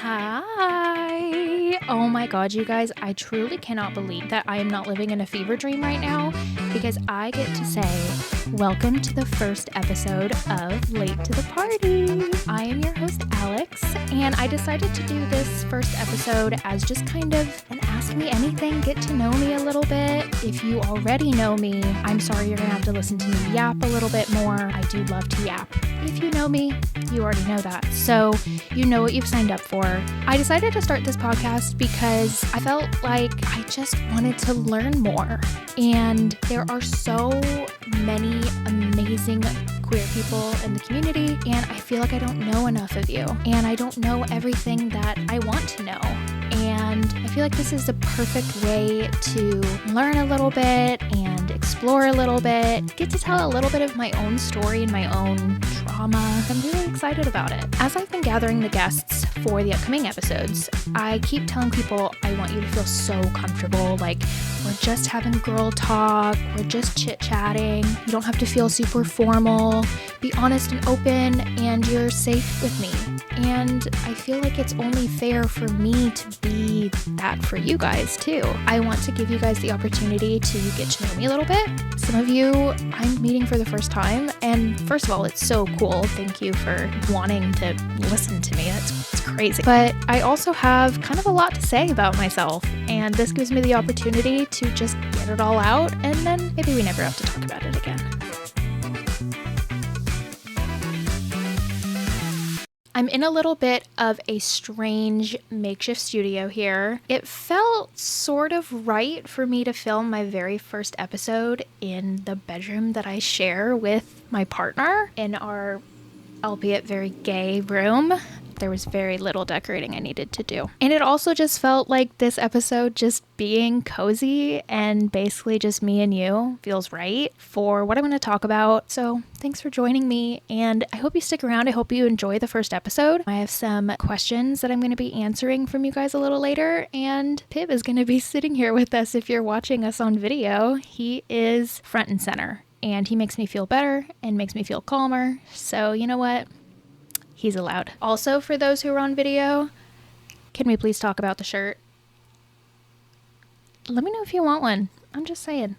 Hi. Oh my God, you guys, I truly cannot believe that I am not living in a fever dream right now because I get to say, welcome to the first episode of Late to the Party. I am your host, Alex, and I decided to do this first episode as just kind of an ask me anything, get to know me a little bit. If you already know me, I'm sorry you're gonna have to listen to me yap a little bit more. I do love to yap. If you know me, you already know that. So you know what you've signed up for. I decided to start this podcast because I felt like I just wanted to learn more. And there are so many amazing queer people in the community, and I feel like I don't know enough of you. And I don't know everything that I want to know. And I feel like this is the perfect way to learn a little bit and explore a little bit, get to tell a little bit of my own story and my own trauma. I'm really excited about it. As I've been gathering the guests for the upcoming episodes, I keep telling people I want you to feel so comfortable, like we're just having girl talk, we're just chit-chatting, you don't have to feel super formal, be honest and open, and you're safe with me. And I feel like it's only fair for me to be that for you guys too. I want to give you guys the opportunity to get to know me a little bit. Some of you I'm meeting for the first time, and first of all, it's so cool. Thank you for wanting to listen to me. It's crazy. But I also have kind of a lot to say about myself, and this gives me the opportunity to just get it all out, and then maybe we never have to talk about it again. I'm in a little bit of a strange makeshift studio here. It felt sort of right for me to film my very first episode in the bedroom that I share with my partner in our, albeit very gay, room. There was very little decorating I needed to do. And it also just felt like this episode just being cozy and basically just me and you feels right for what I'm going to talk about. So thanks for joining me, and I hope you stick around. I hope you enjoy the first episode. I have some questions that I'm going to be answering from you guys a little later, and Pib is going to be sitting here with us if you're watching us on video. He is front and center, and he makes me feel better and makes me feel calmer. So you know what? He's allowed. Also, for those who are on video, can we please talk about the shirt? Let me know if you want one. I'm just saying.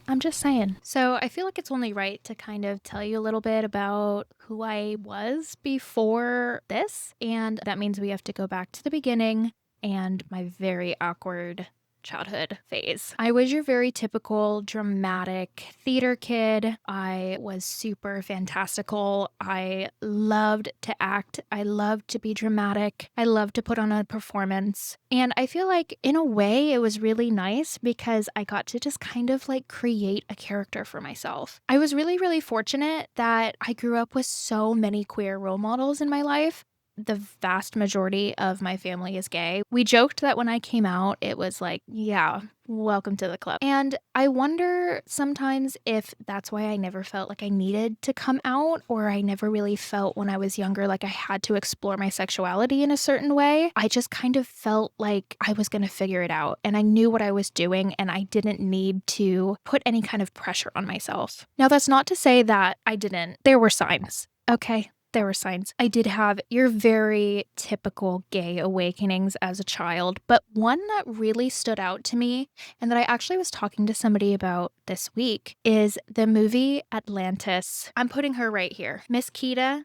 So I feel like it's only right to kind of tell you a little bit about who I was before this. And that means we have to go back to the beginning and my very awkward childhood phase. I was your very typical dramatic theater kid. I was super fantastical. I loved to act. I loved to be dramatic. I loved to put on a performance. And I feel like in a way it was really nice because I got to just kind of like create a character for myself. I was really, really fortunate that I grew up with so many queer role models in my life. The vast majority of my family is gay. We joked that when I came out, it was like, yeah, welcome to the club. And I wonder sometimes if that's why I never felt like I needed to come out, or I never really felt when I was younger like I had to explore my sexuality in a certain way. I just kind of felt like I was going to figure it out, and I knew what I was doing, and I didn't need to put any kind of pressure on myself. Now, that's not to say that I didn't. There were signs, okay? There were signs. I did have your very typical gay awakenings as a child, but one that really stood out to me and that I actually was talking to somebody about this week is the movie Atlantis. I'm putting her right here. Miss Kita,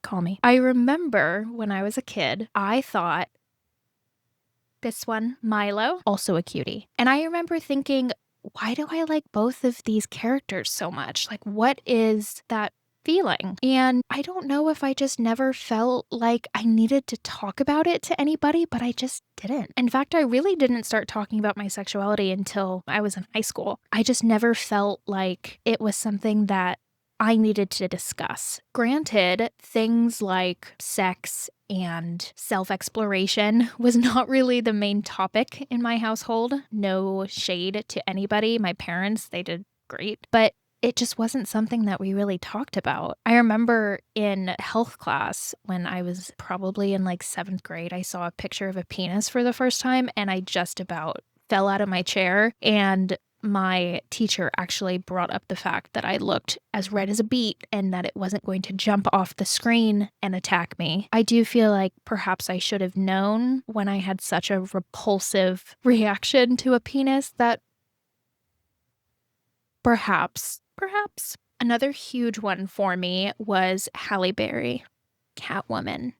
call me. I remember when I was a kid, I thought this one, Milo, also a cutie. And I remember thinking, why do I like both of these characters so much? Like, what is that feeling? And I don't know if I just never felt like I needed to talk about it to anybody, but I just didn't. In fact, I really didn't start talking about my sexuality until I was in high school. I just never felt like it was something that I needed to discuss. Granted, things like sex and self-exploration was not really the main topic in my household. No shade to anybody. My parents, they did great. But it just wasn't something that we really talked about. I remember in health class when I was probably in like 7th grade, I saw a picture of a penis for the first time and I just about fell out of my chair. And my teacher actually brought up the fact that I looked as red as a beet and that it wasn't going to jump off the screen and attack me. I do feel like perhaps I should have known when I had such a repulsive reaction to a penis that perhaps. Another huge one for me was Halle Berry, Catwoman,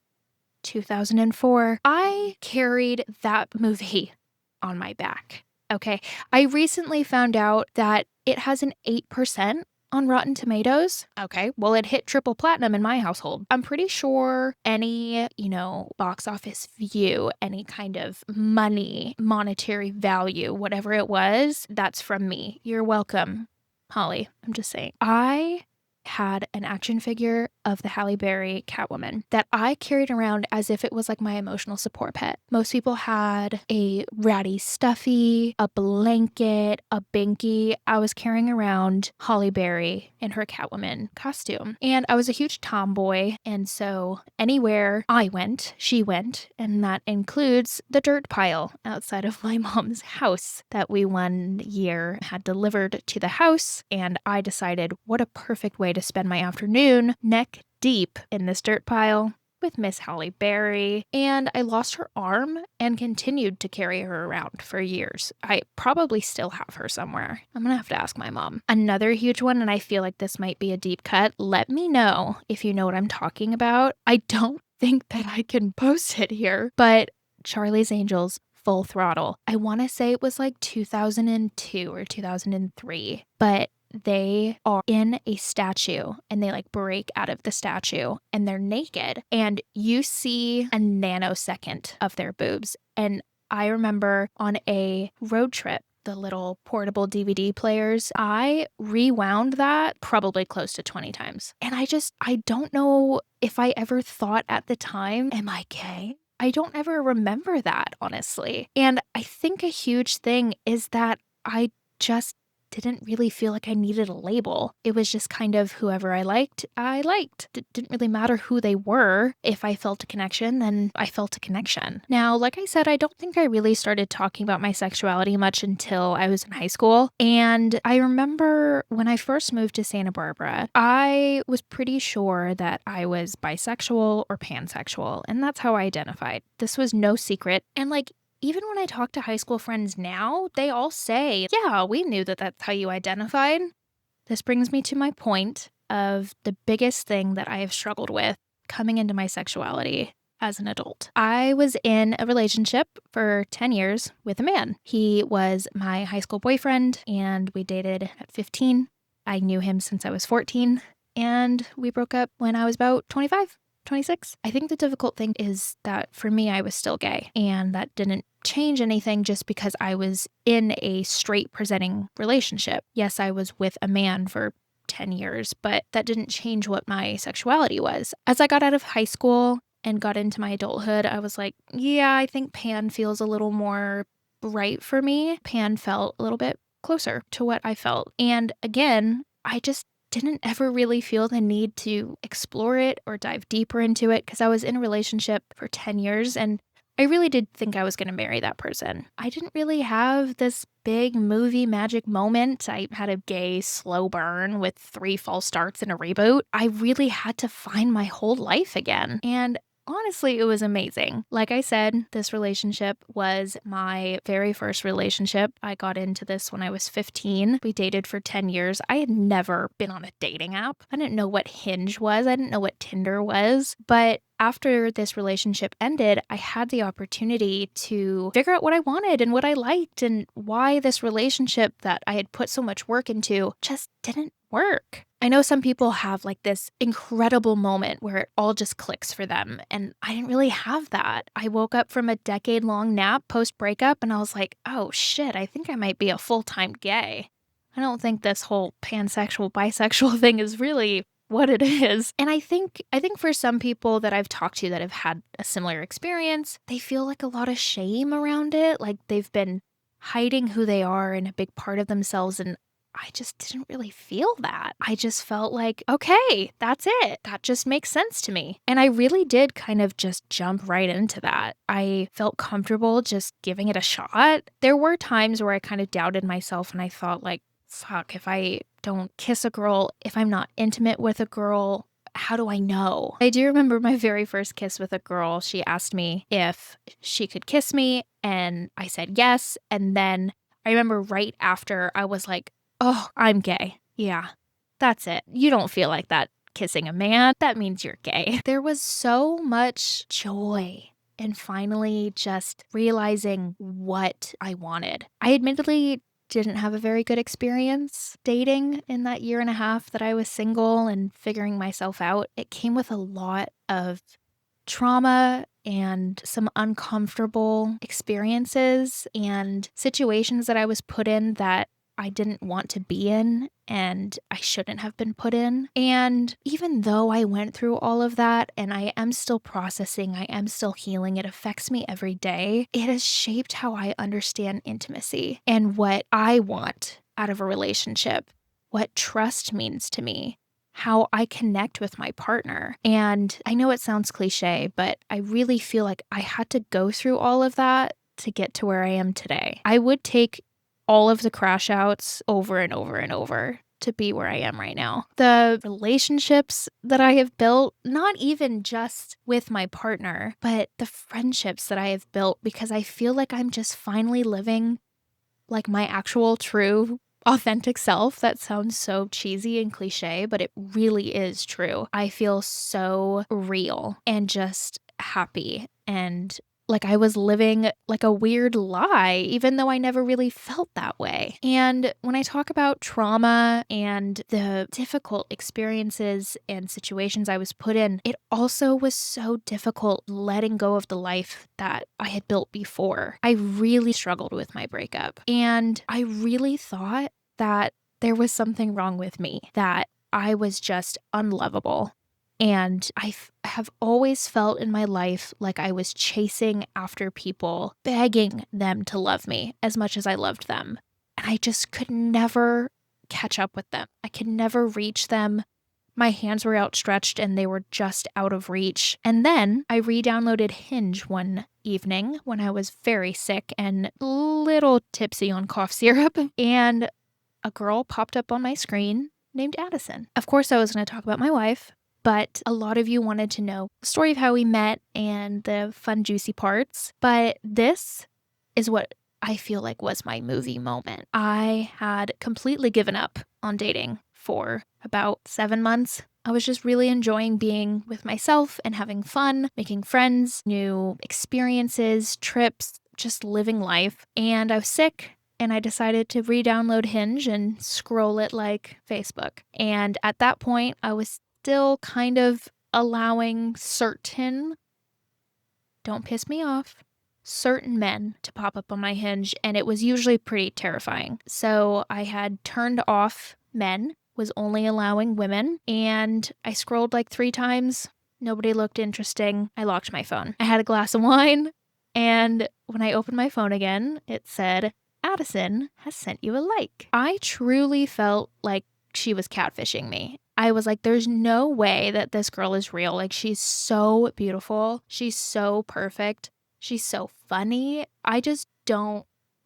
2004. I carried that movie on my back. Okay. I recently found out that it has an 8% on Rotten Tomatoes. Okay. Well, it hit triple platinum in my household. I'm pretty sure any, box office view, any kind of monetary value, whatever it was, that's from me. You're welcome, Holly. I'm just saying. I had an action figure of the Halle Berry Catwoman that I carried around as if it was like my emotional support pet. Most people had a ratty stuffy, a blanket, a binky. I was carrying around Halle Berry in her Catwoman costume. And I was a huge tomboy, and so anywhere I went, she went, and that includes the dirt pile outside of my mom's house that we one year had delivered to the house, and I decided what a perfect way to spend my afternoon neck deep in this dirt pile with Miss Halle Berry, and I lost her arm and continued to carry her around for years. I probably still have her somewhere. I'm gonna have to ask my mom. Another huge one, and I feel like this might be a deep cut. Let me know if you know what I'm talking about. I don't think that I can post it here, but Charlie's Angels Full Throttle. I want to say it was like 2002 or 2003, but they are in a statue and they like break out of the statue and they're naked and you see a nanosecond of their boobs. And I remember on a road trip, the little portable DVD players, I rewound that probably close to 20 times. And I don't know if I ever thought at the time, am I gay? I don't ever remember that, honestly. And I think a huge thing is that I just didn't really feel like I needed a label. It was just kind of whoever I liked. It didn't really matter who they were. If I felt a connection, then I felt a connection. Now, like I said, I don't think I really started talking about my sexuality much until I was in high school. And I remember when I first moved to Santa Barbara, I was pretty sure that I was bisexual or pansexual, and that's how I identified. This was no secret. And even when I talk to high school friends now, they all say, yeah, we knew that that's how you identified. This brings me to my point of the biggest thing that I have struggled with coming into my sexuality as an adult. I was in a relationship for 10 years with a man. He was my high school boyfriend, and we dated at 15. I knew him since I was 14, and we broke up when I was about 25. 26. I think the difficult thing is that for me, I was still gay, and that didn't change anything just because I was in a straight presenting relationship. Yes, I was with a man for 10 years, but that didn't change what my sexuality was. As I got out of high school and got into my adulthood, I was like, yeah, I think pan feels a little more right for me. Pan felt a little bit closer to what I felt. And again, I just didn't ever really feel the need to explore it or dive deeper into it because I was in a relationship for 10 years and I really did think I was going to marry that person. I didn't really have this big movie magic moment. I had a gay slow burn with 3 false starts and a reboot. I really had to find my whole life again. And honestly, it was amazing. Like I said, this relationship was my very first relationship. I got into this when I was 15. We dated for 10 years. I had never been on a dating app. I didn't know what Hinge was. I didn't know what Tinder was. But after this relationship ended, I had the opportunity to figure out what I wanted and what I liked and why this relationship that I had put so much work into just didn't work. I know some people have this incredible moment where it all just clicks for them, and I didn't really have that. I woke up from a decade-long nap post-breakup, and I was like, oh shit, I think I might be a full-time gay. I don't think this whole pansexual, bisexual thing is really what it is. And I think for some people that I've talked to that have had a similar experience, they feel a lot of shame around it, like they've been hiding who they are and a big part of themselves, and I just didn't really feel that. I just felt like, okay, that's it. That just makes sense to me. And I really did kind of just jump right into that. I felt comfortable just giving it a shot. There were times where I kind of doubted myself and I thought, like, fuck, if I don't kiss a girl, if I'm not intimate with a girl, how do I know? I do remember my very first kiss with a girl. She asked me if she could kiss me, and I said yes. And then I remember right after I was like, oh, I'm gay. Yeah, that's it. You don't feel like that kissing a man. That means you're gay. There was so much joy in finally just realizing what I wanted. I admittedly didn't have a very good experience dating in that year and a half that I was single and figuring myself out. It came with a lot of trauma and some uncomfortable experiences and situations that I was put in that I didn't want to be in and I shouldn't have been put in. And even though I went through all of that and I am still processing, I am still healing, it affects me every day. It has shaped how I understand intimacy and what I want out of a relationship, what trust means to me, how I connect with my partner. And I know it sounds cliche, but I really feel like I had to go through all of that to get to where I am today. I would take all of the crash outs over and over and over to be where I am right now. The relationships that I have built, not even just with my partner, but the friendships that I have built, because I feel like I'm just finally living like my actual true authentic self. That sounds so cheesy and cliche, but it really is true. I feel so real and just happy and like I was living like a weird lie, even though I never really felt that way. And when I talk about trauma and the difficult experiences and situations I was put in, it also was so difficult letting go of the life that I had built before. I really struggled with my breakup, and I really thought that there was something wrong with me, that I was just unlovable. And I have always felt in my life like I was chasing after people, begging them to love me as much as I loved them. And I just could never catch up with them. I could never reach them. My hands were outstretched and they were just out of reach. And then I re-downloaded Hinge one evening when I was very sick and a little tipsy on cough syrup. And a girl popped up on my screen named Addison. Of course, I was going to talk about my wife, but a lot of you wanted to know the story of how we met and the fun, juicy parts. But this is what I feel like was my movie moment. I had completely given up on dating for about 7 months. I was just really enjoying being with myself and having fun, making friends, new experiences, trips, just living life. And I was sick. And I decided to re-download Hinge and scroll it like Facebook. And at that point, I was still kind of allowing certain, don't piss me off, certain men to pop up on my Hinge, and it was usually pretty terrifying. So I had turned off men, was only allowing women, and I scrolled like 3 times. Nobody looked interesting. I locked my phone. I had a glass of wine, and when I opened my phone again, it said, Addison has sent you a like. I truly felt like she was catfishing me. I was like, there's no way that this girl is real. Like, she's so beautiful. She's so perfect. She's so funny. I just don't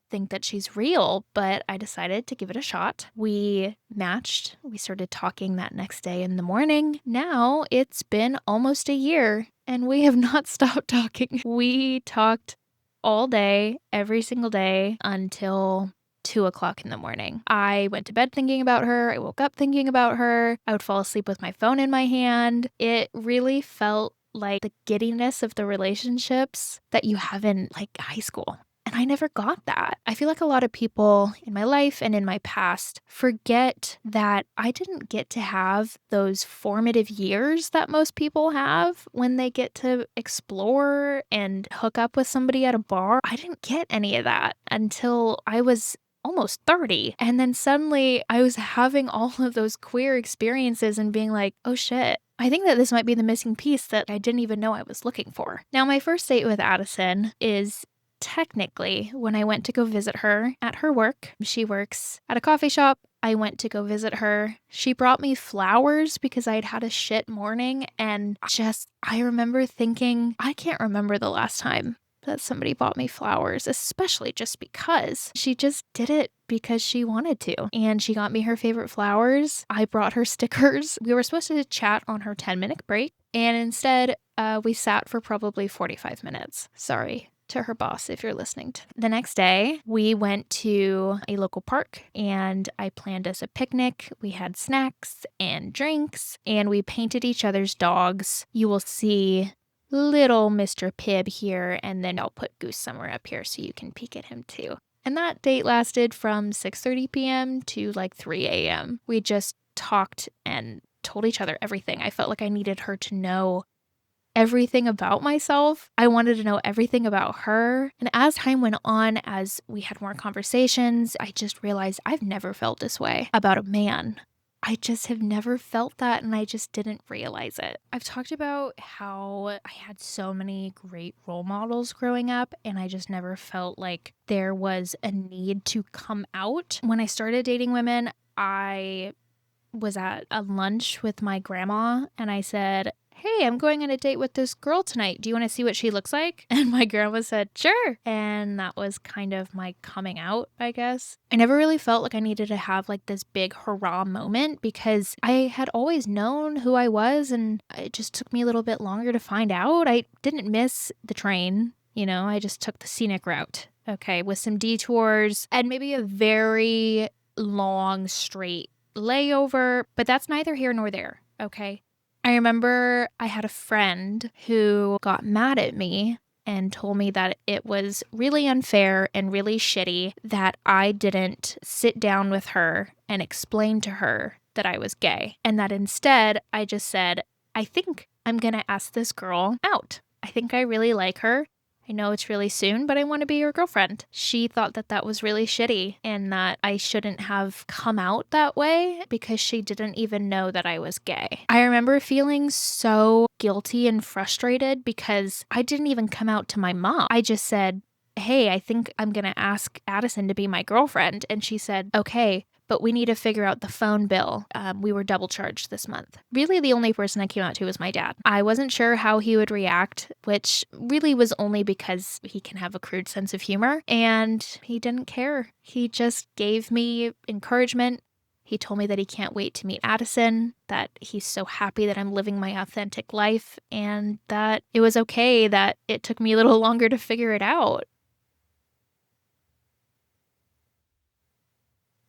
think that she's real, but I decided to give it a shot. We matched. We started talking that next day in the morning. Now it's been almost a year and we have not stopped talking. We talked all day, every single day until 2:00 in the morning. I went to bed thinking about her. I woke up thinking about her. I would fall asleep with my phone in my hand. It really felt like the giddiness of the relationships that you have in like high school. And I never got that. I feel like a lot of people in my life and in my past forget that I didn't get to have those formative years that most people have when they get to explore and hook up with somebody at a bar. I didn't get any of that until I was almost 30. And then suddenly I was having all of those queer experiences and being like, oh shit, I think that this might be the missing piece that I didn't even know I was looking for. Now, my first date with Addison is technically when I went to go visit her at her work. She works at a coffee shop. I went to go visit her. She brought me flowers because I'd had a shit morning, and I remember thinking, I can't remember the last time that somebody bought me flowers, especially just because she just did it because she wanted to. And she got me her favorite flowers. I brought her stickers. We were supposed to chat on her 10-minute break, and instead, we sat for probably 45 minutes. Sorry to her boss if you're listening. The next day, we went to a local park and I planned us a picnic. We had snacks and drinks and we painted each other's dogs. You will see little Mr. Pibb here, and then I'll put Goose somewhere up here so you can peek at him too. And that date lasted from 6:30 p.m. to like 3 a.m. We just talked and told each other everything. I felt like I needed her to know everything about myself. I wanted to know everything about her. And as time went on, as we had more conversations, I just realized I've never felt this way about a man. I just have never felt that, and I just didn't realize it. I've talked about how I had so many great role models growing up, and I just never felt like there was a need to come out. When I started dating women, I was at a lunch with my grandma, and I said, "Hey, I'm going on a date with this girl tonight. Do you want to see what she looks like?" And my grandma said, "Sure." And that was kind of my coming out, I guess. I never really felt like I needed to have like this big hurrah moment because I had always known who I was, and it just took me a little bit longer to find out. I didn't miss the train, I just took the scenic route, okay, with some detours and maybe a very long straight layover, but that's neither here nor there, okay? I remember I had a friend who got mad at me and told me that it was really unfair and really shitty that I didn't sit down with her and explain to her that I was gay, and that instead I just said, I think I'm gonna ask this girl out. I think I really like her. I know it's really soon, but I want to be your girlfriend. She thought that that was really shitty and that I shouldn't have come out that way because she didn't even know that I was gay. I remember feeling so guilty and frustrated because I didn't even come out to my mom. I just said, "Hey, I think I'm going to ask Addison to be my girlfriend." And she said, "Okay, but we need to figure out the phone bill. We were double charged this month." Really, the only person I came out to was my dad. I wasn't sure how he would react, which really was only because he can have a crude sense of humor, and he didn't care. He just gave me encouragement. He told me that he can't wait to meet Addison, that he's so happy that I'm living my authentic life, and that it was okay that it took me a little longer to figure it out.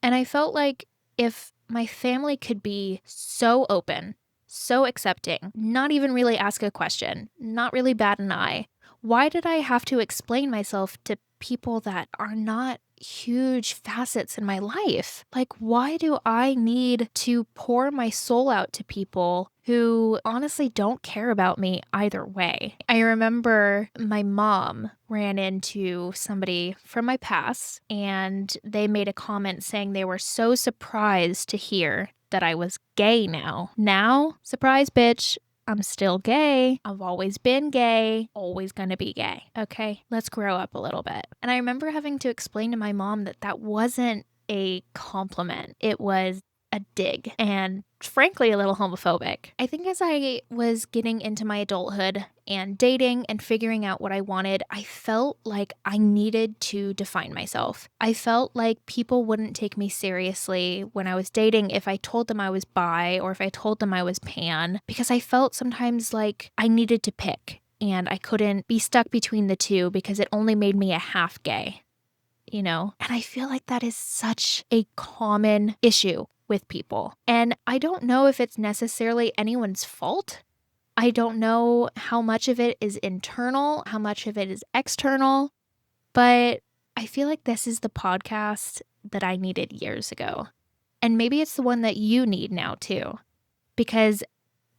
And I felt like if my family could be so open, so accepting, not even really ask a question, not really bat an eye, why did I have to explain myself to people that are not huge facets in my life? Like, why do I need to pour my soul out to people who honestly don't care about me either way? I remember my mom ran into somebody from my past and they made a comment saying they were so surprised to hear that I was gay now. Now, surprise, bitch. I'm still gay. I've always been gay, always gonna be gay. Okay, let's grow up a little bit. And I remember having to explain to my mom that that wasn't a compliment. It was a dig and frankly a little homophobic. I think as I was getting into my adulthood and dating and figuring out what I wanted, I felt like I needed to define myself. I felt like people wouldn't take me seriously when I was dating if I told them I was bi or if I told them I was pan, because I felt sometimes like I needed to pick and I couldn't be stuck between the two because it only made me a half gay, And I feel like that is such a common issue with people. And I don't know if it's necessarily anyone's fault. I don't know how much of it is internal, how much of it is external, but I feel like this is the podcast that I needed years ago. And maybe it's the one that you need now too, because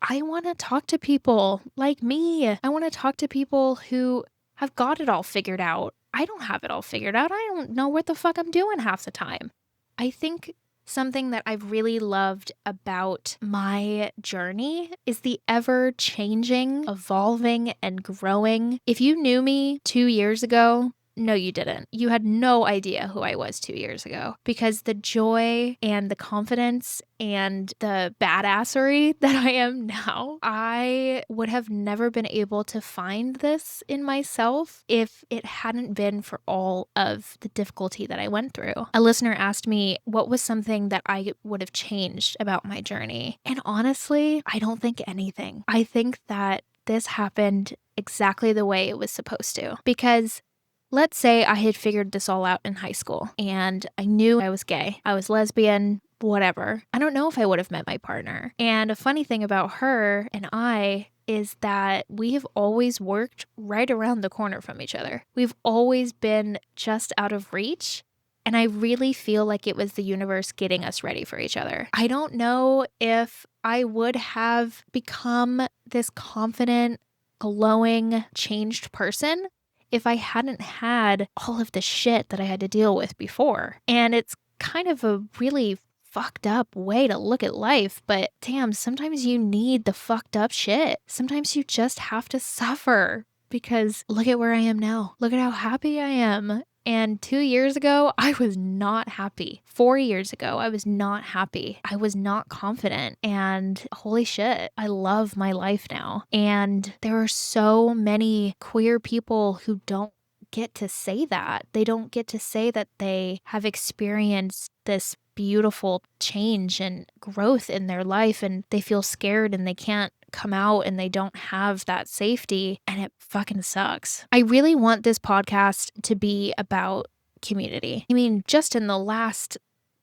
I want to talk to people like me. I want to talk to people who have got it all figured out. I don't have it all figured out. I don't know what the fuck I'm doing half the time. I think something that I've really loved about my journey is the ever-changing, evolving, and growing. If you knew me 2 years ago, No, you didn't. You had no idea who I was 2 years ago, because the joy and the confidence and the badassery that I am now, I would have never been able to find this in myself if it hadn't been for all of the difficulty that I went through. A listener asked me what was something that I would have changed about my journey. And honestly, I don't think anything. I think that this happened exactly the way it was supposed to. Because let's say I had figured this all out in high school and I knew I was gay, I was lesbian, whatever. I don't know if I would have met my partner. And a funny thing about her and I is that we have always worked right around the corner from each other. We've always been just out of reach. And I really feel like it was the universe getting us ready for each other. I don't know if I would have become this confident, glowing, changed person if I hadn't had all of the shit that I had to deal with before. And it's kind of a really fucked up way to look at life, but damn, sometimes you need the fucked up shit. Sometimes you just have to suffer, because look at where I am now. Look at how happy I am. And 2 years ago, I was not happy. 4 years ago, I was not happy. I was not confident. And holy shit, I love my life now. And there are so many queer people who don't get to say that. They don't get to say that they have experienced this beautiful change and growth in their life, and they feel scared and they can't come out and they don't have that safety, and it fucking sucks. I really want this podcast to be about community. I mean, just in the last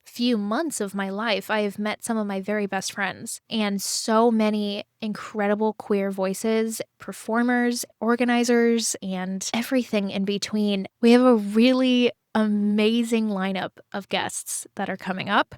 few months of my life, I have met some of my very best friends and so many incredible queer voices, performers, organizers, and everything in between. We have a really amazing lineup of guests that are coming up.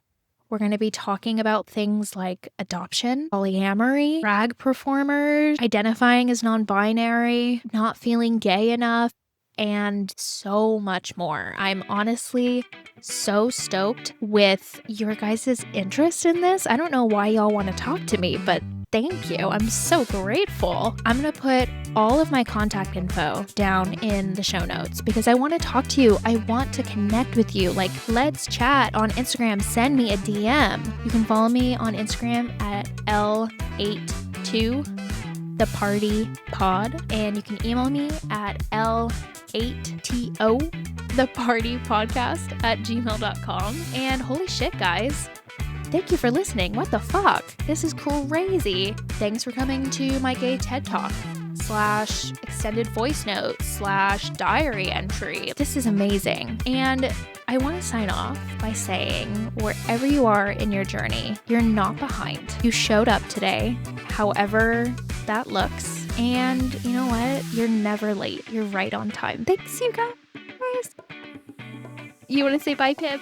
We're going to be talking about things like adoption, polyamory, drag performers, identifying as non-binary, not feeling gay enough, and so much more. I'm honestly so stoked with your guys' interest in this. I don't know why y'all want to talk to me, but thank you. I'm so grateful. I'm going to put all of my contact info down in the show notes because I want to talk to you. I want to connect with you. Like, let's chat on Instagram. Send me a DM. You can follow me on Instagram at L82 the party pod, and you can email me at L8TO the party podcast at gmail.com. And holy shit, guys, thank you for listening. What the fuck? This is crazy. Thanks for coming to my gay TED Talk / extended voice note / diary entry. This is amazing. And I want to sign off by saying, wherever you are in your journey, you're not behind. You showed up today, however that looks. And you know what? You're never late. You're right on time. Thanks, you guys. You want to say bye, Pip?